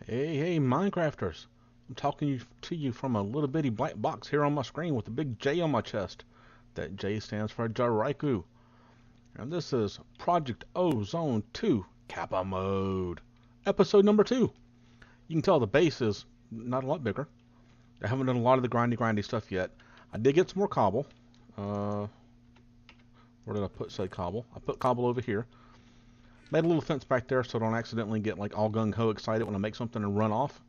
Hey, Minecrafters! I'm talking to you from a little bitty black box here on my screen with a big J on my chest. That J stands for Jariku. And this is Project Ozone 2 Kappa Mode. Episode number 2. You can tell the base is not a lot bigger. I haven't done a lot of the grindy stuff yet. I did get some more cobble. Where did I put said cobble? I put cobble over here. Made a little fence back there so I don't accidentally get like all gung-ho excited when I make something and run off.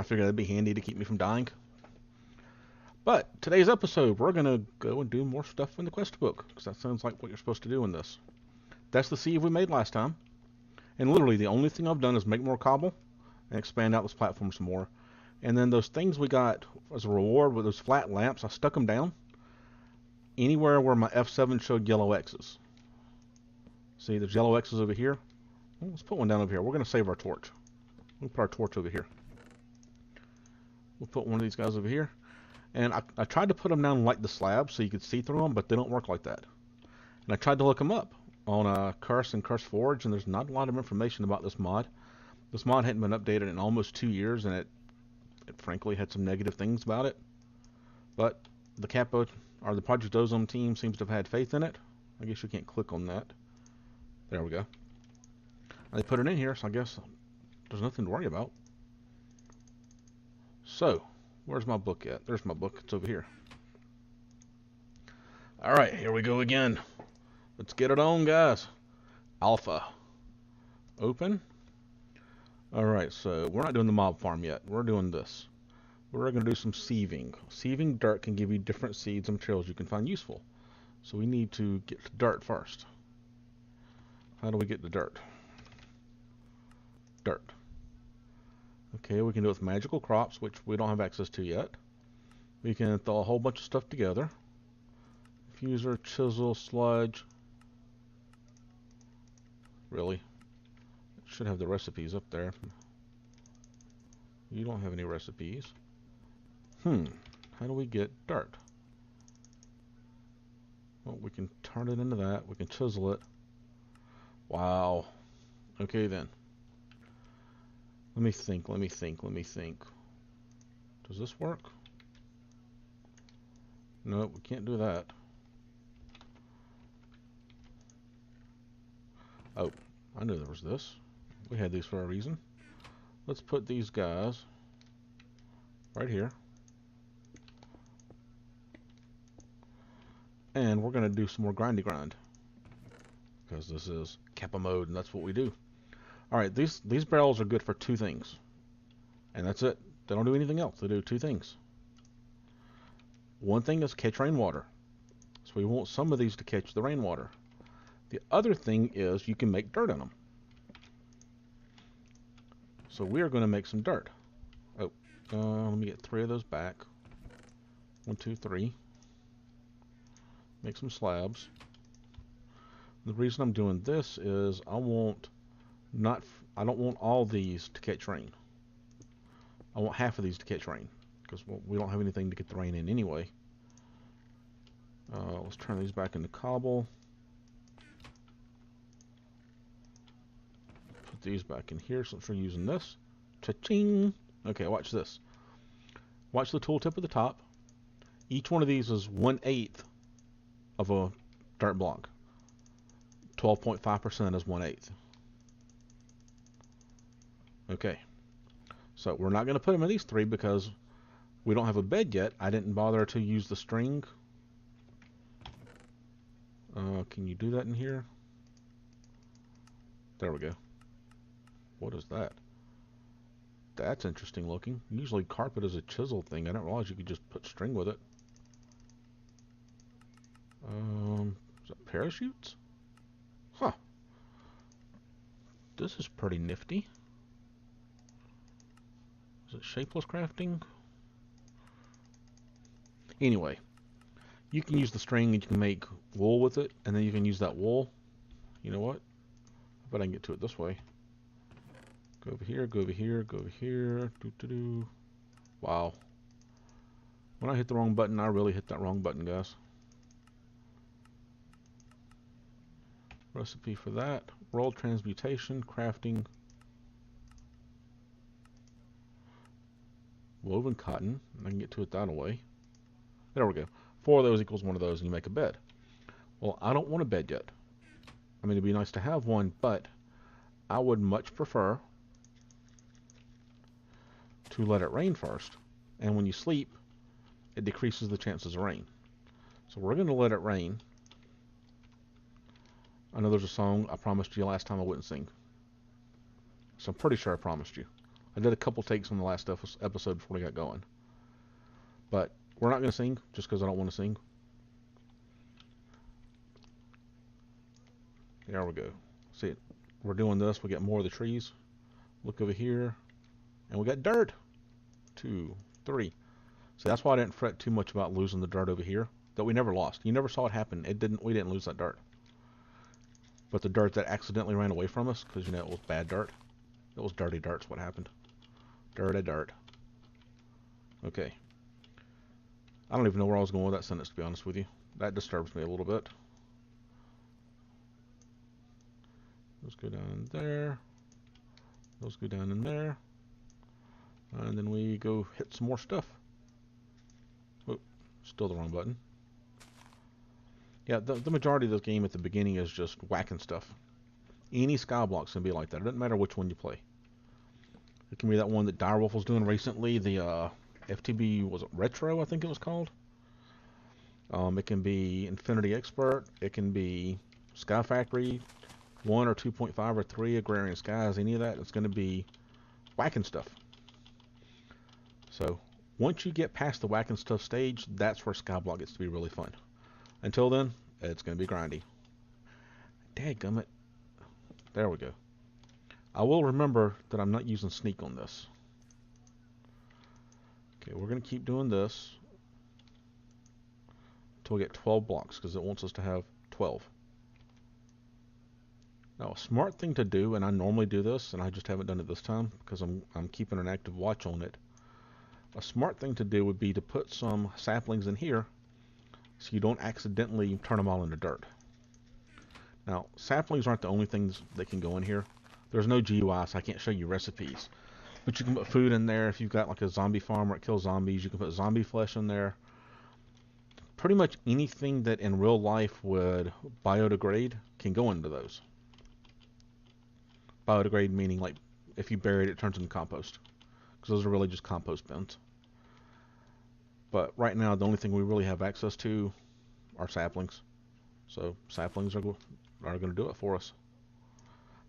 I figured that'd be handy to keep me from dying. But today's episode, we're going to go and do more stuff in the quest book, because that sounds like what you're supposed to do in this. That's the sieve we made last time. And literally the only thing I've done is make more cobble and expand out this platform some more. And then those things we got as a reward with those flat lamps, I stuck them down anywhere where my F7 showed yellow X's. See, there's yellow X's over here. Well, let's put one down over here. We're going to save our torch. We'll put our torch over here. We'll put one of these guys over here. And I tried to put them down like the slab so you could see through them, but they don't work like that. And I tried to look them up on Curse and Curse Forge, and there's not a lot of information about this mod. This mod hadn't been updated in almost 2 years, and it frankly had some negative things about it. But the Kappa, or the Project Ozone team, seems to have had faith in it. I guess you can't click on that. There we go. They put it in here, so I guess there's nothing to worry about. So, where's my book at? There's my book. It's over here. Alright, here we go again. Let's get it on, guys. Alpha. Open. Alright, so we're not doing the mob farm yet. We're doing this. We're going to do some sieving. Sieving dirt can give you different seeds and materials you can find useful. So we need to get to dirt first. How do we get the dirt? Dirt. Okay, we can do it with magical crops, which we don't have access to yet. We can throw a whole bunch of stuff together. Fuser, chisel, sludge. Really? It should have the recipes up there. You don't have any recipes. How do we get dirt? Well, we can turn it into that. We can chisel it. Wow. Okay then. Let me think. Does this work? No, we can't do that. Oh, I knew there was this. We had these for a reason. Let's put these guys right here. And we're going to do some more grind, because this is Kappa Mode, and that's what we do. Alright, these barrels are good for 2 things. And that's it. They don't do anything else. They do 2 things. One thing is catch rainwater. So we want some of these to catch the rainwater. The other thing is you can make dirt in them. So we are going to make some dirt. Oh, let me get 3 of those back. 1, 2, 3. Make some slabs. The reason I'm doing this is I don't want all these to catch rain. I want half of these to catch rain, because we don't have anything to get the rain in anyway. Let's turn these back into cobble. Put these back in here since we're using this. Cha-ching! Okay, watch this. Watch the tooltip at the top. Each one of these is 1/8 of a dirt block. 12.5% is 1/8. Okay. So we're not going to put them in these 3 because we don't have a bed yet. I didn't bother to use the string. Can you do that in here? There we go. What is that? That's interesting looking. Usually carpet is a chisel thing. I didn't realize you could just put string with it. Is that parachutes? Huh. This is pretty nifty. Is it shapeless crafting? Anyway, you can use the string and you can make wool with it, and then you can use that wool. You know what? I bet I can get to it this way. Go over here, go over here, go over here. Doo-doo-doo. Wow. When I hit the wrong button, I really hit that wrong button, guys. Recipe for that. Roll transmutation, crafting. woven cotton. I can get to it that way. There we go. 4 of those equals 1 of those, and you make a bed. Well, I don't want a bed yet. I mean, it'd be nice to have one, but I would much prefer to let it rain first. And when you sleep, it decreases the chances of rain. So we're going to let it rain. I know there's a song I promised you last time I wouldn't sing. So I'm pretty sure I promised you. I did a couple takes on the last episode before we got going. But we're not going to sing just because I don't want to sing. There we go. See it? We're doing this. We got more of the trees. Look over here. And we got dirt. 2, 3. So that's why I didn't fret too much about losing the dirt over here. That we never lost. You never saw it happen. We didn't lose that dirt. But the dirt that accidentally ran away from us, because you know it was bad dirt. It was dirty dirt's what happened. Dirty dirt. Okay. I don't even know where I was going with that sentence, to be honest with you. That disturbs me a little bit. Those go down in there. Those go down in there. And then we go hit some more stuff. Oh, still the wrong button. Yeah, the majority of this game at the beginning is just whacking stuff. Any sky block's can be like that. It doesn't matter which one you play. It can be that one that Direwolf was doing recently, the FTB, was it Retro, I think it was called? It can be Infinity Expert. It can be Sky Factory, 1 or 2.5 or 3 Agrarian Skies. Any of that, it's going to be whacking stuff. So once you get past the whacking stuff stage, that's where Skyblock gets to be really fun. Until then, it's going to be grindy. Dadgummit. There we go. I will remember that I'm not using sneak on this. Okay, we're going to keep doing this until we get 12 blocks, because it wants us to have 12. Now, a smart thing to do, and I normally do this, and I just haven't done it this time because I'm keeping an active watch on it. A smart thing to do would be to put some saplings in here so you don't accidentally turn them all into dirt. Now, saplings aren't the only things that can go in here. There's no GUI, so I can't show you recipes. But you can put food in there. If you've got like a zombie farm where it kills zombies, you can put zombie flesh in there. Pretty much anything that in real life would biodegrade can go into those. Biodegrade meaning like if you bury it, it turns into compost. Because those are really just compost bins. But right now, the only thing we really have access to are saplings. So saplings are going to do it for us.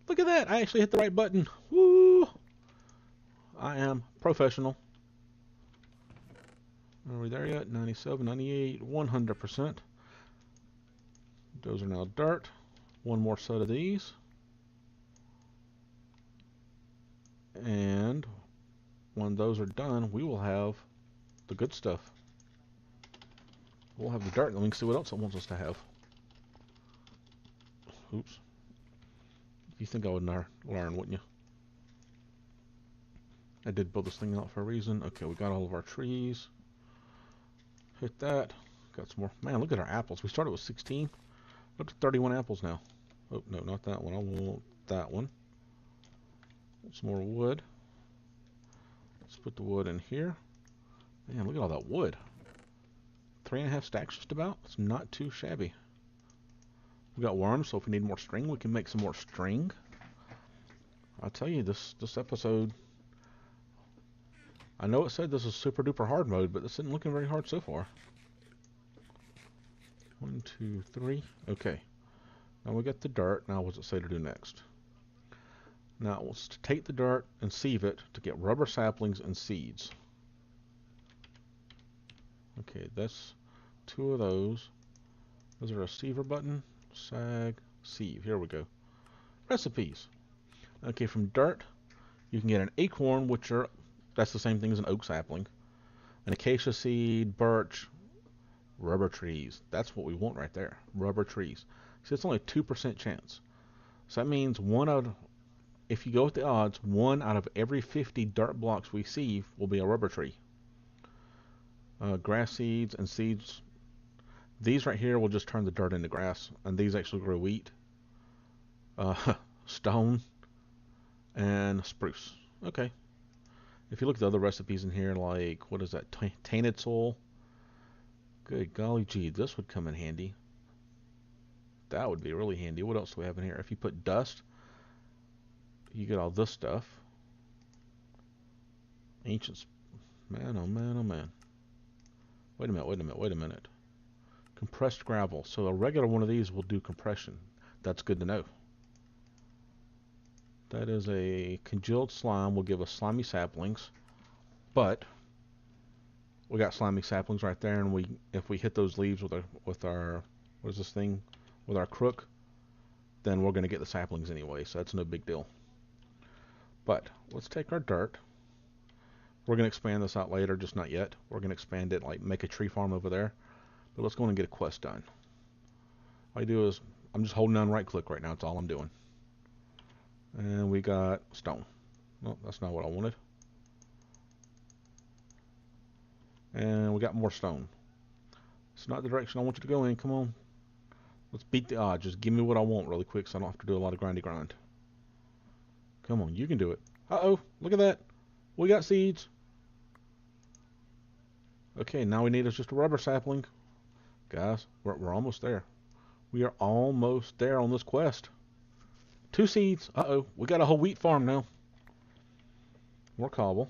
Look at that! I actually hit the right button. Woo! I am professional. Are we there yet? 97, 98, 100%. Those are now dirt. One more set of these. And when those are done, we will have the good stuff. We'll have the dirt, and then we can see what else it wants us to have. Oops. You think I would learn, wouldn't you? I did build this thing out for a reason. Okay, we got all of our trees. Hit that. Got some more. Man, look at our apples. We started with 16. Look at 31 apples now. Oh, no, not that one. I want that one. Some more wood. Let's put the wood in here. Man, look at all that wood. 3.5 stacks just about. It's not too shabby. We got worms, so if we need more string, we can make some more string. I'll tell you, this episode, I know it said this is super duper hard mode, but this isn't looking very hard so far. 1, 2, 3. Okay. Now we got the dirt. Now what's it say to do next? Now it wants to take the dirt and sieve it to get rubber saplings and seeds. Okay, that's 2 of those. Is there a siever button? Sag, sieve. Here we go. Recipes. Okay, from dirt, you can get an acorn, that's the same thing as an oak sapling. An acacia seed, birch, rubber trees. That's what we want right there. Rubber trees. So it's only a 2% chance. So that means if you go with the odds, 1 out of every 50 dirt blocks we see will be a rubber tree. Grass seeds and seeds. These right here will just turn the dirt into grass, and these actually grow wheat, stone, and spruce. Okay. If you look at the other recipes in here, like, what is that, tainted soil? Good golly gee, this would come in handy. That would be really handy. What else do we have in here? If you put dust, you get all this stuff. Ancients. Man, oh man, oh man. Wait a minute, wait a minute, wait a minute. Compressed gravel. So a regular one of these will do compression. That's good to know. That is a congealed slime will give us slimy saplings. But we got slimy saplings right there, and if we hit those leaves with our what is this thing? With our crook, then we're going to get the saplings anyway, so that's no big deal. But let's take our dirt. We're going to expand this out later, just not yet. We're going to expand it, like make a tree farm over there. But let's go and get a quest done. All I do is, I'm just holding down right click right now, that's all I'm doing. And we got stone. No, that's not what I wanted. And we got more stone. It's not the direction I want you to go in, come on. Let's beat the odds, just give me what I want really quick so I don't have to do a lot of grindy grind. Come on, you can do it. Uh-oh, look at that. We got seeds. Okay, now we need is just a rubber sapling. Guys, we're almost there. We are almost there on this quest. 2 seeds. Uh-oh, we got a whole wheat farm now. More cobble.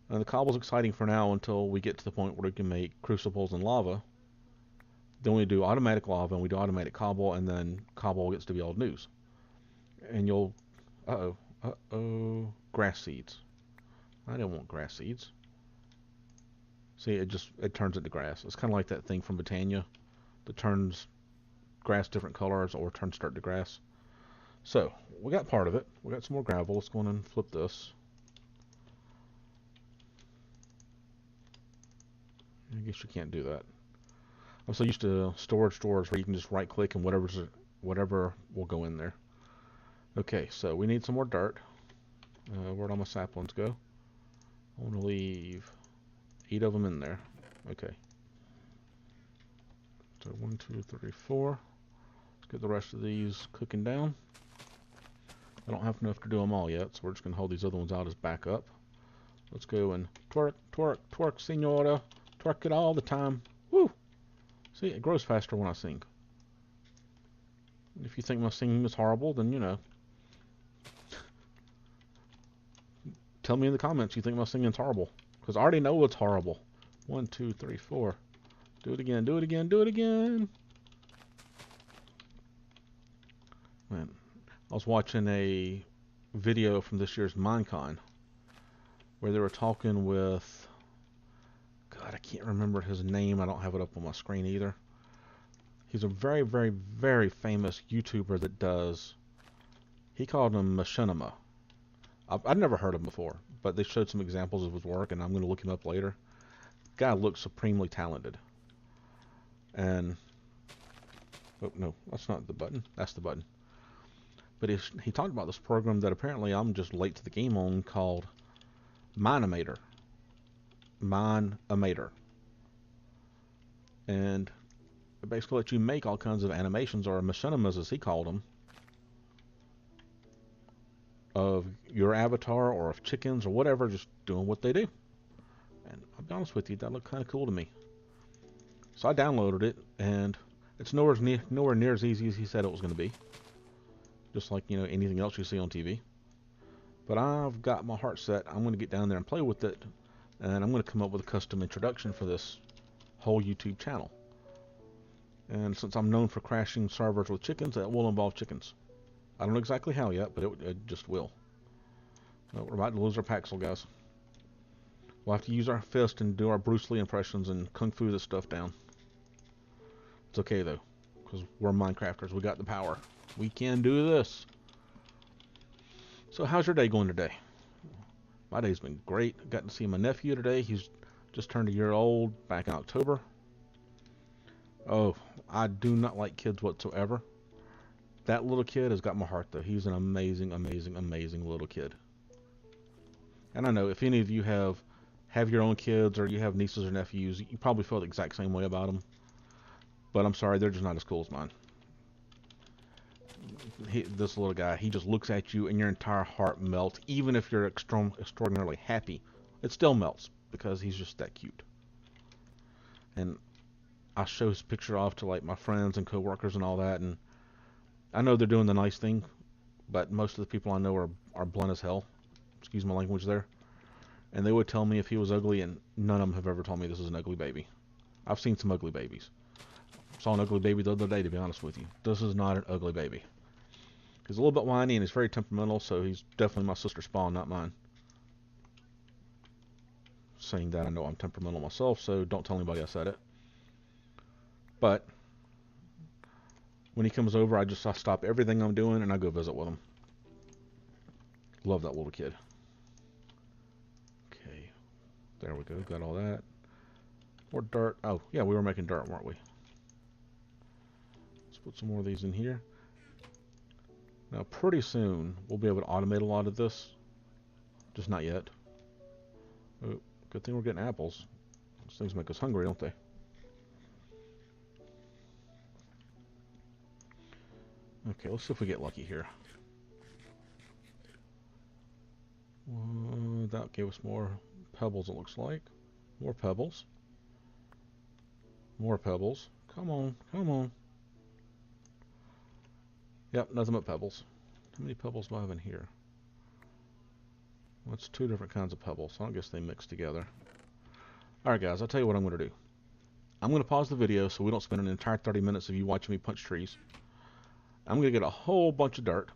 And the cobble's exciting for now until we get to the point where we can make crucibles and lava. Then we do automatic lava and we do automatic cobble, and then cobble gets to be old news. And you'll... Uh-oh. Grass seeds. I don't want grass seeds. See, it turns into grass. It's kind of like that thing from Britannia that turns grass different colors or turns dirt to grass. So, we got part of it. We got some more gravel. Let's go in and flip this. I guess you can't do that. I'm so used to storage where you can just right click and whatever will go in there. Okay, so we need some more dirt. Where'd all my saplings go? I want to leave 8 of them in there. Okay. So 1, 2, 3, 4. Let's get the rest of these cooking down. I don't have enough to do them all yet, so we're just going to hold these other ones out as backup. Let's go and twerk, twerk, twerk, senora. Twerk it all the time. Woo! See, it grows faster when I sing. If you think my singing is horrible, then, you know. Tell me in the comments you think my singing is horrible. Because I already know it's horrible. 1, 2, 3, 4. Do it again, do it again, do it again. Man, I was watching a video from this year's Minecon where they were talking with... God, I can't remember his name. I don't have it up on my screen either. He's a very, very, very famous YouTuber that does... He called him Machinima. I've never heard of him before, but they showed some examples of his work, and I'm going to look him up later. Guy looks supremely talented. And... Oh, no, that's not the button. That's the button. But he talked about this program that apparently I'm just late to the game on called Minimator. Minimator. And it basically lets you make all kinds of animations, or machinimas as he called them, of your avatar or of chickens or whatever, just doing what they do. And I'll be honest with you, that looked kind of cool to me. So I downloaded it, and it's nowhere near as easy as he said it was going to be. Just like, you know, anything else you see on TV. But I've got my heart set. I'm going to get down there and play with it, and I'm going to come up with a custom introduction for this whole YouTube channel. And since I'm known for crashing servers with chickens, that will involve chickens. I don't know exactly how yet, but it just will. Oh, we're about to lose our Paxel, guys. We'll have to use our fist and do our Bruce Lee impressions and kung fu this stuff down. It's okay, though, because we're Minecrafters. We got the power. We can do this. So how's your day going today? My day's been great. Got to see my nephew today. He's just turned a year old back in October. Oh, I do not like kids whatsoever. That little kid has got my heart, though. He's an amazing, amazing, amazing little kid. And I know if any of you have your own kids, or you have nieces or nephews, you probably feel the exact same way about them. But I'm sorry, they're just not as cool as mine. this little guy, he just looks at you and your entire heart melts. Even if you're extraordinarily happy, it still melts because he's just that cute. And I show his picture off to like my friends and coworkers and all that, and I know they're doing the nice thing, but most of the people I know are blunt as hell. Excuse my language there. And they would tell me if he was ugly, and none of them have ever told me this is an ugly baby. I've seen some ugly babies. Saw an ugly baby the other day, to be honest with you. This is not an ugly baby. He's a little bit whiny and he's very temperamental, so he's definitely my sister's spawn, not mine. Saying that, I know I'm temperamental myself, so don't tell anybody I said it. But when he comes over, I stop everything I'm doing and I go visit with him. Love that little kid. Okay, there we go. Got all that. More dirt. Oh, yeah, we were making dirt, weren't we? Let's put some more of these in here. Now, pretty soon, we'll be able to automate a lot of this. Just not yet. Oh, good thing we're getting apples. Those things make us hungry, don't they? Okay, let's see if we get lucky here. That gave us more pebbles, it looks like. More pebbles. More pebbles. Come on, come on. Yep, nothing but pebbles. How many pebbles do I have in here? Well, it's two different kinds of pebbles, so I guess they mix together. Alright guys, I'll tell you what I'm going to do. I'm going to pause the video so we don't spend an entire 30 minutes of you watching me punch trees. I'm going to get a whole bunch of dirt,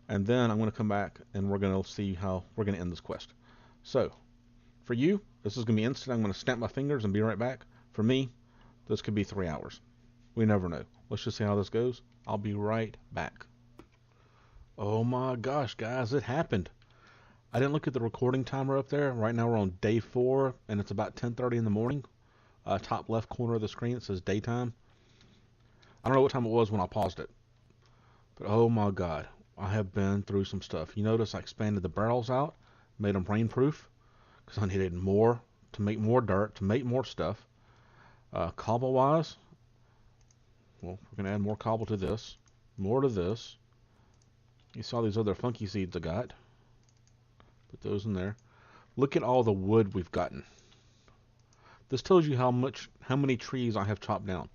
and then I'm going to come back and we're going to see how we're going to end this quest. So, for you, this is going to be instant. I'm going to snap my fingers and be right back. For me, this could be 3 hours. We never know. Let's just see how this goes. I'll be right back. Oh my gosh, guys, it happened. I didn't look at the recording timer up there. Right now we're on day 4, and it's about 10:30 in the morning. Top left corner of the screen, it says daytime. I don't know what time it was when I paused it. But oh my god, I have been through some stuff. You notice I expanded the barrels out, made them rainproof, because I needed more to make more dirt, to make more stuff. Cobble-wise, well, we're going to add more cobble to this, more to this. You saw these other funky seeds I got. Put those in there. Look at all the wood we've gotten. This tells you how many trees I have chopped down.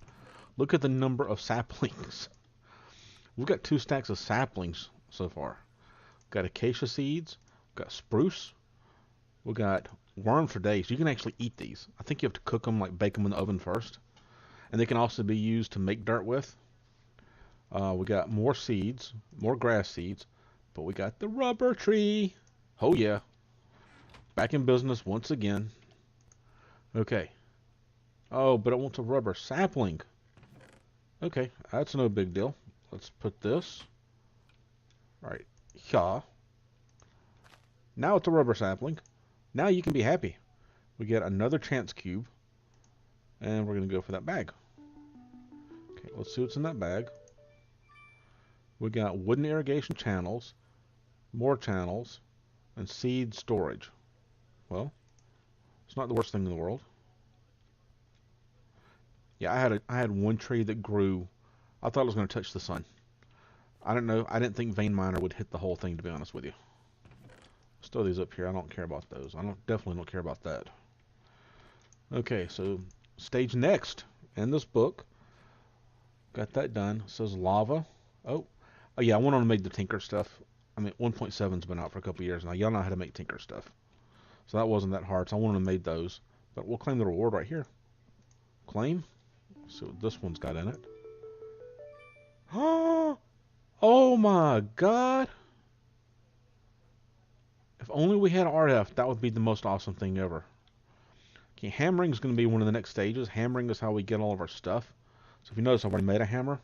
Look at the number of saplings. We've got 2 stacks of saplings so far. Got acacia seeds, got spruce, we got worms for days. You can actually eat these. I think you have to cook them, like bake them in the oven first. And they can also be used to make dirt with. We got more seeds, more grass seeds, but we got the rubber tree. Oh yeah, back in business once again. Okay. Oh, but it wants a rubber sapling. Okay, that's no big deal. Let's put this right here. Now it's a rubber sapling. Now you can be happy. We get another chance cube, and we're going to go for that bag. Okay, let's see what's in that bag. We got wooden irrigation channels, more channels, and seed storage. Well, it's not the worst thing in the world. Yeah, I had one tree that grew. I thought it was going to touch the sun. I don't know. I didn't think vein miner would hit the whole thing, to be honest with you. Let's throw these up here. I don't care about those. Definitely don't care about that. Okay, so stage next in this book. Got that done. It says lava. Oh yeah, I went on to make the Tinker stuff. I mean, 1.7's been out for a couple years now. Y'all know how to make Tinker stuff. So that wasn't that hard. So I wanted to make those. But we'll claim the reward right here. Claim. Let's see what this one's got in it. Oh my god. If only we had RF, that would be the most awesome thing ever. Okay, hammering is going to be one of the next stages. Hammering is how we get all of our stuff. So if you notice, I've already made a hammer.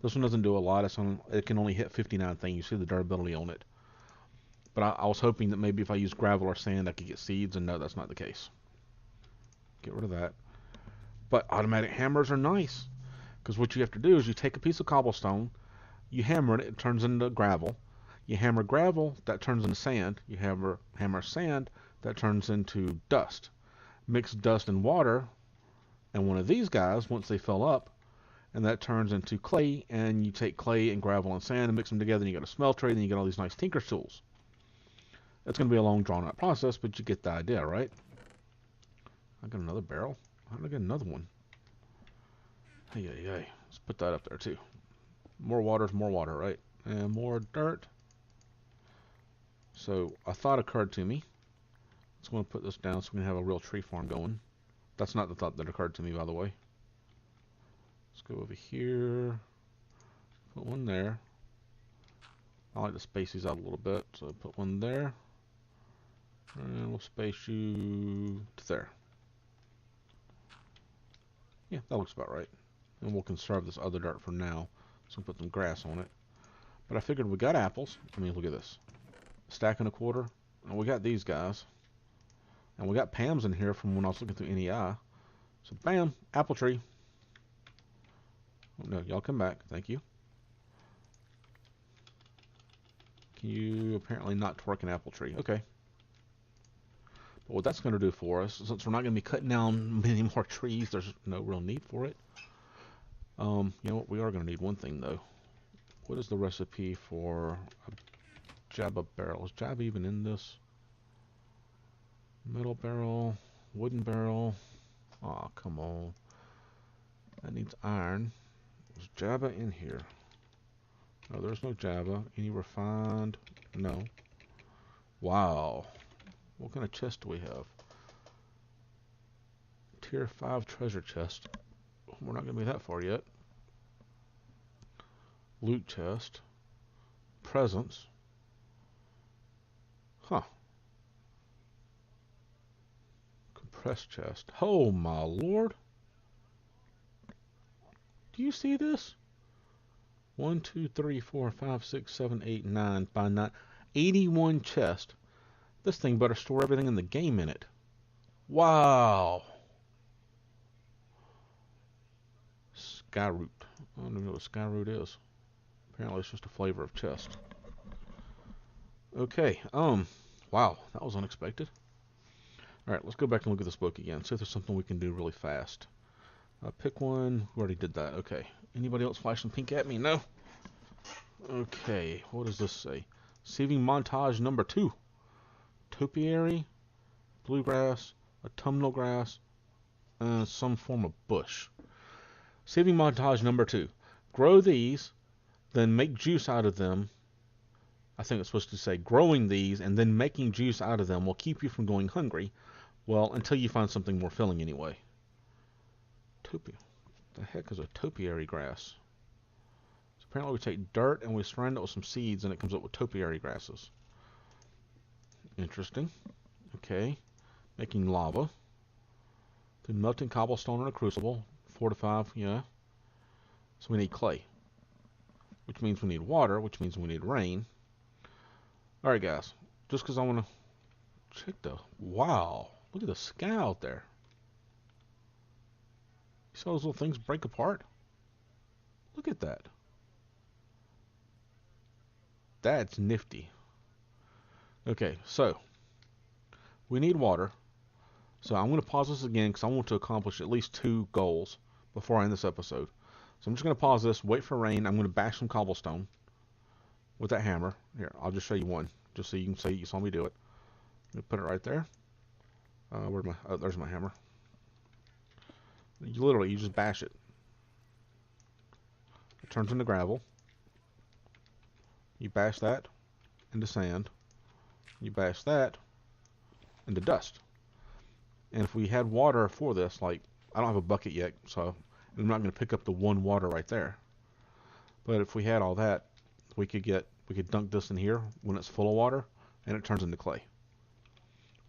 This one doesn't do a lot. It can only hit 59 things. You see the durability on it. But I was hoping that maybe if I use gravel or sand, I could get seeds, and no, that's not the case. Get rid of that. But automatic hammers are nice, because what you have to do is you take a piece of cobblestone, you hammer it, it turns into gravel. You hammer gravel, that turns into sand. You hammer sand, that turns into dust. Mix dust and water, and one of these guys, once they fill up, and that turns into clay, and you take clay and gravel and sand and mix them together, and you got a smelter, and then you get all these nice tinker tools. It's going to be a long, drawn-out process, but you get the idea, right? I got another barrel. How did I get another one? Hey, hey, hey. Let's put that up there, too. More water is more water, right? And more dirt. So, a thought occurred to me. Let's go and put this down so we can have a real tree farm going. That's not the thought that occurred to me, by the way. Let's go over here. Put one there. I like to space these out a little bit, so put one there. And we'll space you to there. Yeah, that looks about right. And we'll conserve this other dirt for now. So we'll put some grass on it. But I figured we got apples. I mean, look at this. Stack and a quarter. And we got these guys. And we got Pam's in here from when I was looking through NEI. So bam, apple tree. Oh, no, y'all come back. Thank you. Can you apparently not twerk an apple tree? Okay. But what that's going to do for us, since we're not going to be cutting down many more trees, there's no real need for it. You know what? We are going to need one thing, though. What is the recipe for a Jabba barrel? Is Jabba even in this? Metal barrel, wooden barrel. Aw, come on. That needs iron. Is Jabba in here? No, there's no Jabba. Any refined? No. Wow. What kind of chest do we have? Tier 5 treasure chest. We're not going to be that far yet. Loot chest. Presents. Huh. Compressed chest. Oh my lord. Do you see this? 1, 2, 3, 4, 5, 6, 7, 8, 9 by 9. 81 chest. This thing better store everything in the game in it. Wow. Skyroot. I don't even know what skyroot is. Apparently it's just a flavor of chest. Okay, wow, that was unexpected. Alright, let's go back and look at this book again. See if there's something we can do really fast. Pick one. We already did that. Okay. Anybody else flashing pink at me? No? Okay, what does this say? Saving montage number 2. Topiary, bluegrass, autumnal grass, and some form of bush. Saving montage number 2. Grow these, then make juice out of them. I think it's supposed to say growing these and then making juice out of them will keep you from going hungry. Well, until you find something more filling anyway. The heck is a topiary grass? So apparently we take dirt and we surround it with some seeds and it comes up with topiary grasses. Interesting. Okay. Making lava. Then melting cobblestone in a crucible. 4 to 5, yeah. So we need clay. Which means we need water, which means we need rain. Alright guys. Just because I want to check the... Wow. Look at the sky out there. You saw those little things break apart? Look at that. That's nifty. Okay, so we need water. So I'm going to pause this again because I want to accomplish at least 2 goals before I end this episode. So I'm just going to pause this, wait for rain. I'm going to bash some cobblestone with that hammer. Here, I'll just show you one, just so you can say you saw me do it. I'm going to put it right there. Where's my? Oh, there's my hammer. You just bash it. It turns into gravel. You bash that into sand. You bash that into dust. And if we had water for this, like, I don't have a bucket yet, so I'm not going to pick up the one water right there. But if we had all that, we could dunk this in here when it's full of water, and it turns into clay.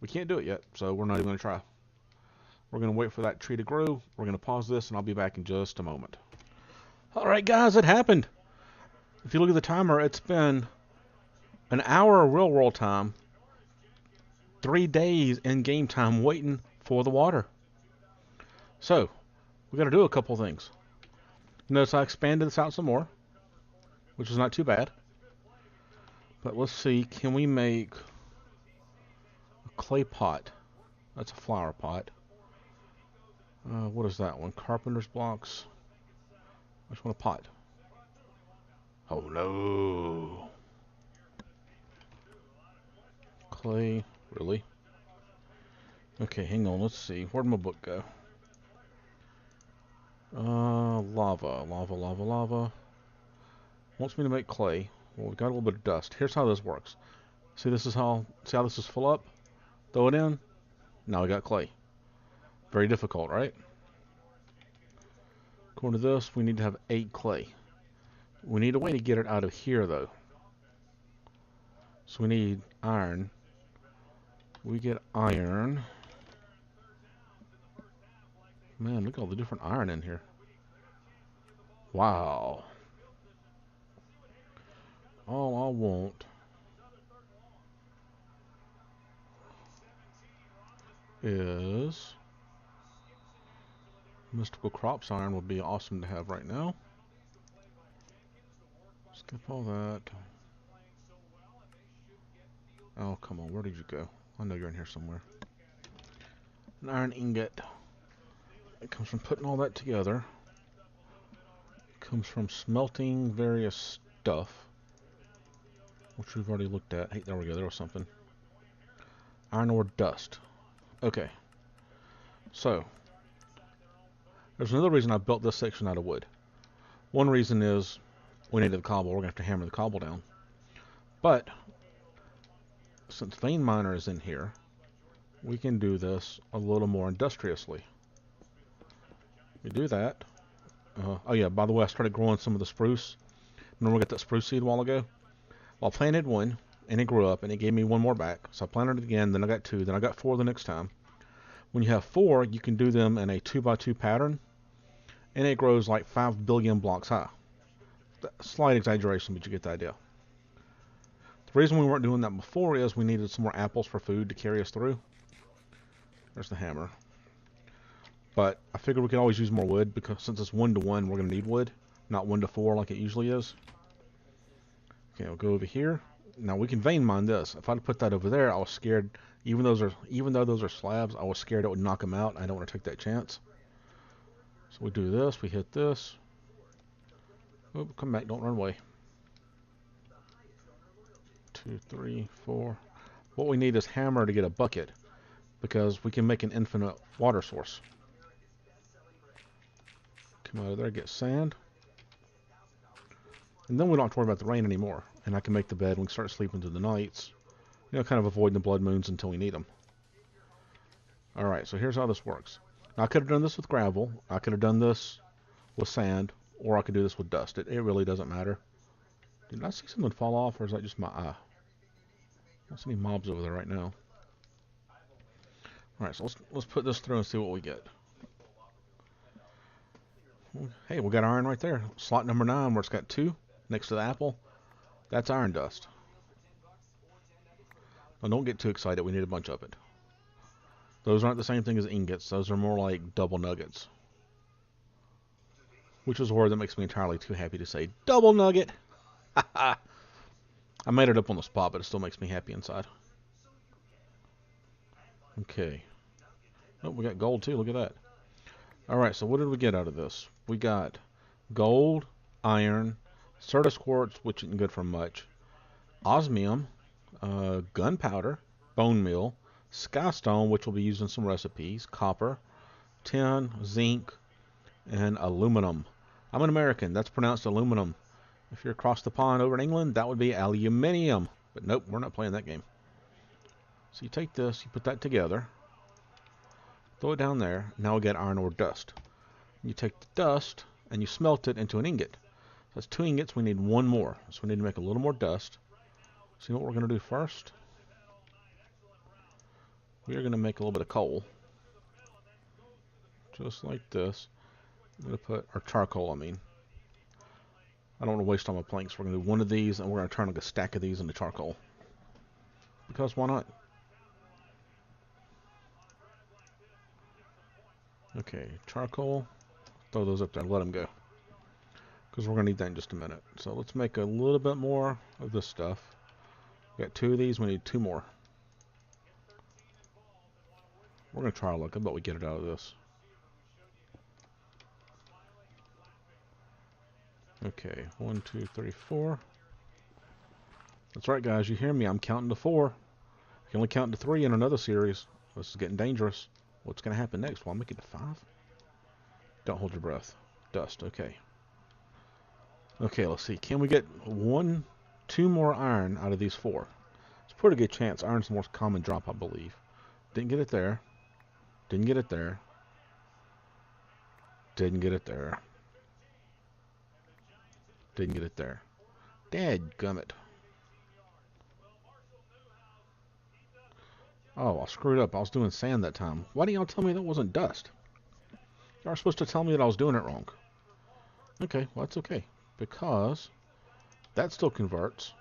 We can't do it yet, so we're not even going to try. We're going to wait for that tree to grow. We're going to pause this, and I'll be back in just a moment. Alright guys, it happened. If you look at the timer, it's been an hour real world time, 3 days in game time waiting for the water. So, we got to do a couple things. Notice I expanded this out some more, which is not too bad. But let's see, can we make a clay pot? That's a flower pot. What is that one? Carpenter's blocks. I just want a pot. Oh no. Clay, really? Okay, hang on, let's see. Where'd my book go? Lava. Wants me to make clay. Well, we got a little bit of dust. Here's how this works. See this is how this is full up? Throw it in. Now we got clay. Very difficult, right? According to this, we need to have 8 clay. We need a way to get it out of here though. So we need iron. We get iron. Man, look at all the different iron in here. Wow. All I want is mystical crops iron would be awesome to have right now. Skip all that. Oh, come on. Where did you go? I know you're in here somewhere. An iron ingot. It comes from putting all that together. It comes from smelting various stuff, which we've already looked at. Hey, there we go. There was something. Iron ore dust. Okay. So, there's another reason I built this section out of wood. One reason is we needed the cobble. We're going to have to hammer the cobble down. But, since vein miner is in here, we can do this a little more industriously. We do that. Oh yeah, by the way, I started growing some of the spruce. Remember we got that spruce seed a while ago? Well, I planted one, and it grew up, and it gave me one more back. So I planted it again, then I got 2, then I got 4 the next time. When you have 4, you can do them in a 2x2 pattern, and it grows like 5 billion blocks high. Slight exaggeration, but you get the idea. The reason we weren't doing that before is we needed some more apples for food to carry us through. There's the hammer. But I figured we could always use more wood, because since it's 1 to 1, we're going to need wood, not 1 to 4 like it usually is. Okay, I'll go over here. Now we can vein mine this. If I'd put that over there, I was scared. Even though those are slabs, I was scared it would knock them out. I don't want to take that chance. So we do this. We hit this. Oh, come back! Don't run away. 2, 3, 4. What we need is hammer to get a bucket, because we can make an infinite water source. Come out of there, get sand. And then we don't have to worry about the rain anymore. And I can make the bed and we can start sleeping through the nights. You know, kind of avoiding the blood moons until we need them. Alright, so here's how this works. Now, I could have done this with gravel. I could have done this with sand. Or I could do this with dust. It really doesn't matter. Did I see something fall off, or is that just my eye? I don't see any mobs over there right now. Alright, so let's put this through and see what we get. Hey, we got iron right there. Slot number 9, where it's got 2 next to the apple. That's iron dust. Now, don't get too excited. We need a bunch of it. Those aren't the same thing as ingots. Those are more like double nuggets. Which is a word that makes me entirely too happy to say. Double nugget! I made it up on the spot, but it still makes me happy inside. Okay. Oh, we got gold too. Look at that. Alright, so what did we get out of this? We got gold, iron, Certus quartz, which isn't good for much, osmium, gunpowder, bone meal, skystone, which will be used in some recipes, copper, tin, zinc, and aluminum. I'm an American. That's pronounced aluminum. If you're across the pond over in England, that would be aluminium. But nope, we're not playing that game. So you take this, you put that together, throw it down there. Now we get iron ore dust. You take the dust and you smelt it into an ingot. So that's 2 ingots. We need 1 more. So we need to make a little more dust. See what we're going to do first? We are going to make a little bit of coal. Just like this. I'm going to put, or charcoal, I mean. I don't want to waste all my planks. We're going to do 1 of these, and we're going to turn like a stack of these into charcoal. Because why not? Okay, charcoal. Throw those up there and let them go. Because we're going to need that in just a minute. So let's make a little bit more of this stuff. We got 2 of these. We need 2 more. We're going to try our luck. I bet we get it out of this. Okay, 1, 2, 3, 4. That's right, guys. You hear me? I'm counting to 4. You can only count to 3 in another series. This is getting dangerous. What's going to happen next? Well, I'll make it to 5. Don't hold your breath. Dust. Okay. Okay, let's see. Can we get 2 more iron out of these 4? It's a pretty good chance. Iron's the most common drop, I believe. Didn't get it there. Didn't get it there. Didn't get it there. Didn't get it there. Dadgummit. Oh, I screwed up. I was doing sand that time. Why didn't y'all tell me that wasn't dust? Y'all were supposed to tell me that I was doing it wrong. Okay, well, that's okay. Because that still converts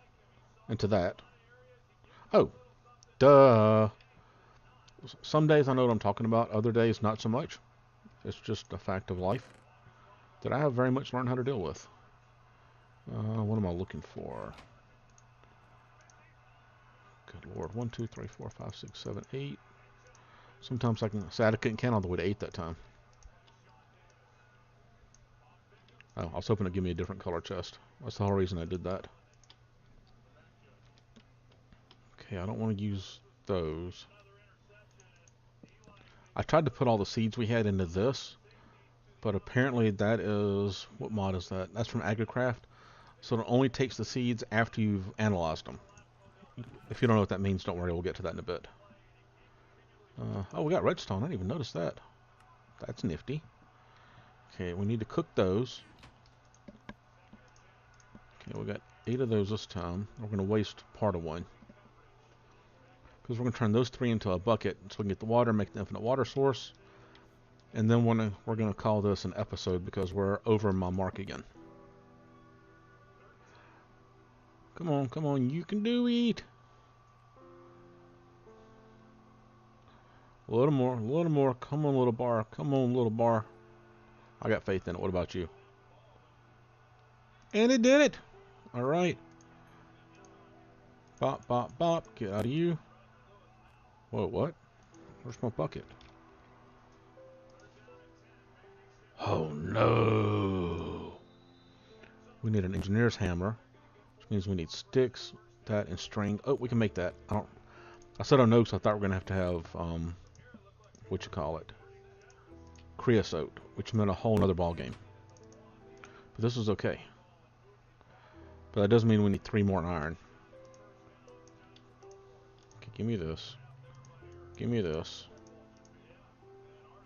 into that. Oh, duh. Some days I know what I'm talking about. Other days, not so much. It's just a fact of life that I have very much learned how to deal with. What am I looking for? Good Lord. 1, 2, 3, 4, 5, 6, 7, 8. Sometimes I couldn't count all the way to 8 that time. Oh, I was hoping to give me a different color chest. That's the whole reason I did that. Okay, I don't want to use those. I tried to put all the seeds we had into this, but apparently that is... What mod is that? That's from AgriCraft. So it only takes the seeds after you've analyzed them. If you don't know what that means, don't worry, we'll get to that in a bit. Oh, we got redstone. I didn't even notice that. That's nifty. Okay, we need to cook those. Okay, we got 8 of those this time. We're going to waste part of one. Because we're going to turn those 3 into a bucket so we can get the water, make the infinite water source. And then we're going to call this an episode because we're over my mark again. Come on, you can do it. A little more. Come on, little bar. Come on, little bar. I got faith in it. What about you? And it did it. All right. Bop, bop, bop. Get out of you. Whoa, what? Where's my bucket? Oh, no. We need an engineer's hammer, which means we need sticks, that, and string. Oh, we can make that. I said oh no because I thought we were going to have, creosote, which meant a whole nother ball game. But this is okay. But that doesn't mean we need 3 more iron. Okay, give me this. Give me this.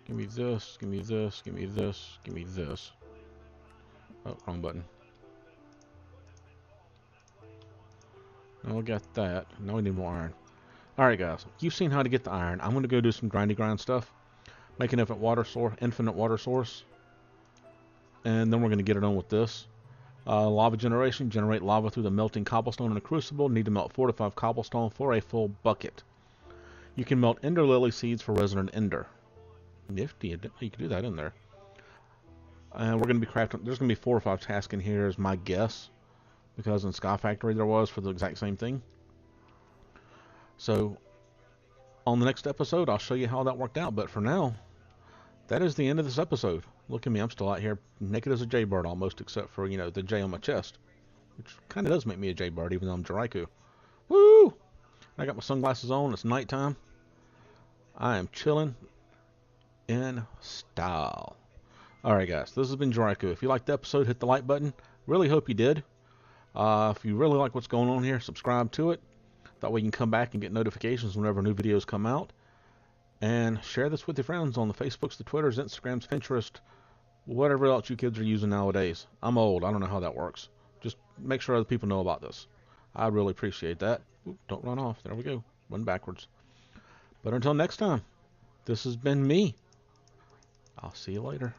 Give me this. Give me this. Give me this. Give me this. Oh, wrong button. Now we got that. Now we need more iron. Alright guys, you've seen how to get the iron. I'm going to go do some grindy grind stuff. Make an infinite water source. And then we're going to get it on with this. Lava generation. Generate lava through the melting cobblestone in a crucible. Need to melt 4 to 5 cobblestone for a full bucket. You can melt ender lily seeds for resident ender. Nifty. You can do that in there. And we're going to be crafting. There's going to be 4 or 5 tasks in here is my guess. Because in Sky Factory there was for the exact same thing. So, on the next episode, I'll show you how that worked out. But for now, that is the end of this episode. Look at me, I'm still out here naked as a jaybird almost, except for, the J on my chest. Which kind of does make me a jaybird, even though I'm Jiraiku. Woo! I got my sunglasses on, it's nighttime. I am chilling in style. Alright guys, this has been Jiraiku. If you liked the episode, hit the like button. Really hope you did. If you really like what's going on here, subscribe to it. That way you can come back and get notifications whenever new videos come out. And share this with your friends on the Facebooks, the Twitters, Instagrams, Pinterest, whatever else you kids are using nowadays. I'm old. I don't know how that works. Just make sure other people know about this. I'd really appreciate that. Oop, don't run off. There we go. Run backwards. But until next time, this has been me. I'll see you later.